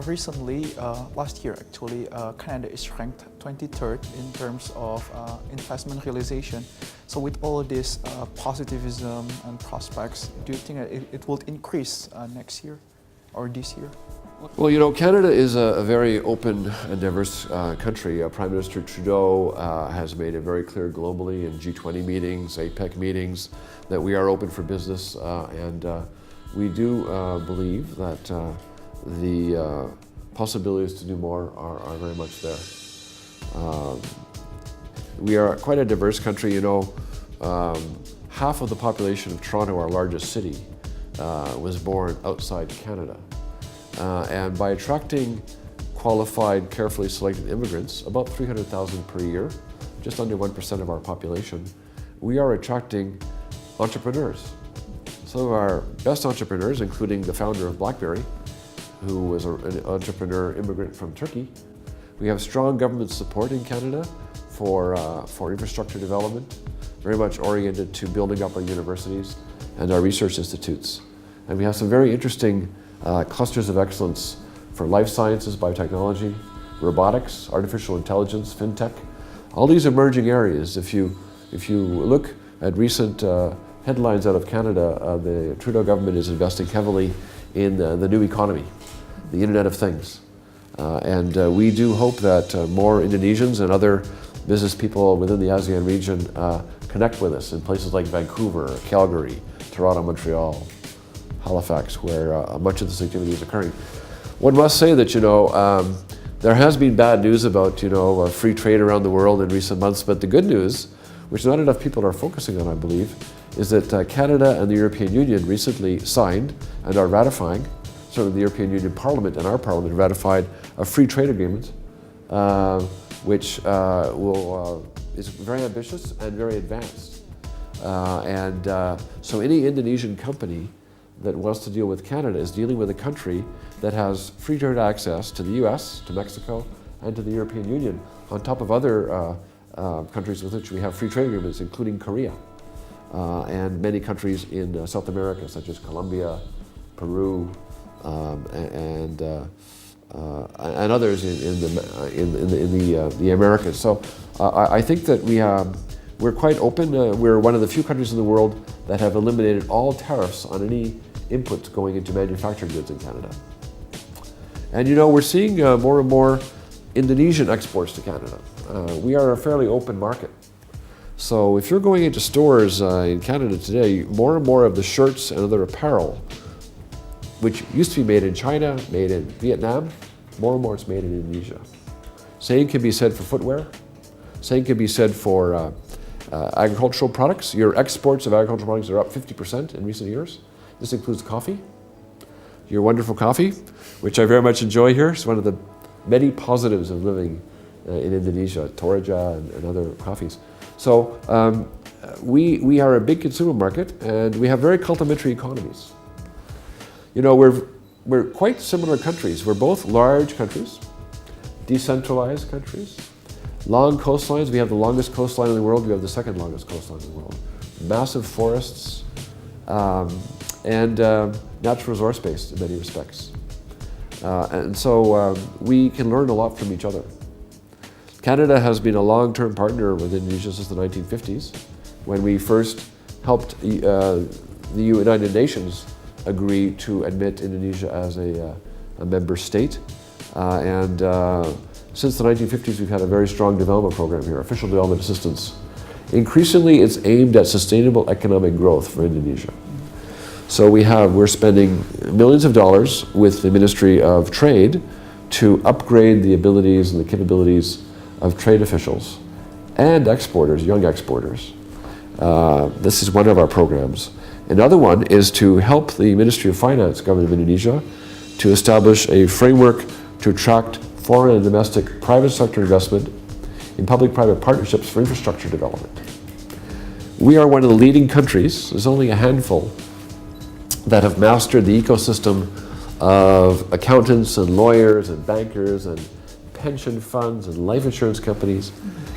Recently, last year actually, Canada is ranked 23rd in terms of investment realization. So with all this positivism and prospects, do you think it will increase next year or this year? Well, you know, Canada is a very open and diverse country. Prime Minister Trudeau has made it very clear globally in G20 meetings, APEC meetings, that we are open for business, and we do believe that the possibilities to do more are very much there. We are quite a diverse country. You know, half of the population of Toronto, our largest city, was born outside Canada. And by attracting qualified, carefully selected immigrants, about 300,000 per year, just under 1% of our population, we are attracting entrepreneurs. Some of our best entrepreneurs, including the founder of BlackBerry, who was an entrepreneur immigrant from Turkey. We have strong government support in Canada for infrastructure development, very much oriented to building up our universities and our research institutes. And we have some very interesting clusters of excellence for life sciences, biotechnology, robotics, artificial intelligence, fintech, all these emerging areas. If you look at recent headlines out of Canada, the Trudeau government is investing heavily in the new economy, the Internet of Things. And we do hope that more Indonesians and other business people within the ASEAN region connect with us in places like Vancouver, Calgary, Toronto, Montreal, Halifax, where much of this activity is occurring. One must say that, you know, there has been bad news about, you know, free trade around the world in recent months, but the good news, which not enough people are focusing on, I believe, is that Canada and the European Union recently signed and are ratifying, certainly the European Union Parliament and our Parliament ratified a free trade agreement, which is very ambitious and very advanced. So any Indonesian company that wants to deal with Canada is dealing with a country that has free trade access to the US, to Mexico, and to the European Union, on top of other countries with which we have free trade agreements, including Korea, and many countries in South America, such as Colombia, Peru, and others in the Americas. So I think that we're quite open. We're one of the few countries in the world that have eliminated all tariffs on any inputs going into manufactured goods in Canada. And you know, we're seeing more and more Indonesian exports to Canada. We are a fairly open market. So if you're going into stores in Canada today, more and more of the shirts and other apparel, which used to be made in China, made in Vietnam, more and more it's made in Indonesia. Same can be said for footwear. Same can be said for agricultural products. Your exports of agricultural products are up 50% in recent years. This includes coffee, your wonderful coffee, which I very much enjoy here. It's one of the many positives of living in Indonesia, Toraja and other coffees. So we are a big consumer market, and we have very complementary economies. You know, we're quite similar countries. We're both large countries, decentralized countries, long coastlines. We have the longest coastline in the world. We have the second longest coastline in the world. Massive forests, and natural resource base in many respects. And so we can learn a lot from each other. Canada has been a long-term partner with Indonesia since the 1950s, when we first helped the United Nations agree to admit Indonesia as a member state. Since the 1950s, we've had a very strong development program here, official development assistance. Increasingly, it's aimed at sustainable economic growth for Indonesia. So we're spending millions of dollars with the Ministry of Trade to upgrade the abilities and the capabilities of trade officials and exporters, young exporters. This is one of our programs. Another one is to help the Ministry of Finance, Government of Indonesia, to establish a framework to attract foreign and domestic private sector investment in public-private partnerships for infrastructure development. We are one of the leading countries, there's only a handful, that have mastered the ecosystem of accountants and lawyers and bankers and pension funds and life insurance companies,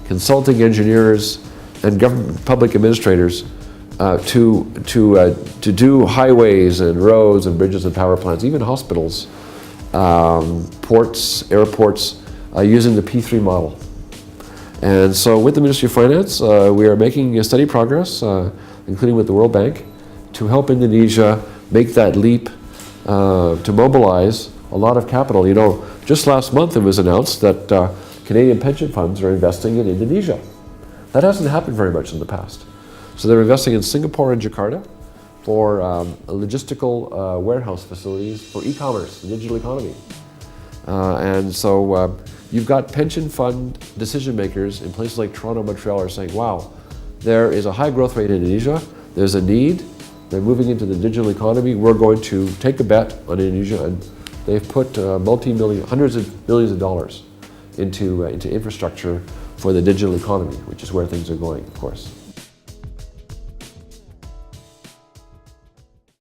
consulting engineers, and government public administrators to do highways and roads and bridges and power plants, even hospitals ports, airports, using the P3 model. And so with the Ministry of Finance, we are making steady progress, including with the World Bank, to help Indonesia make that leap to mobilize a lot of capital. You know, just last month it was announced that Canadian pension funds are investing in Indonesia. That hasn't happened very much in the past. So they're investing in Singapore and Jakarta for logistical warehouse facilities for e-commerce, the digital economy. And so you've got pension fund decision makers in places like Toronto, Montreal are saying, wow, there is a high growth rate in Indonesia, there's a need, they're moving into the digital economy, we're going to take a bet on Indonesia, and they've put hundreds of millions of dollars into infrastructure for the digital economy, which is where things are going, of course.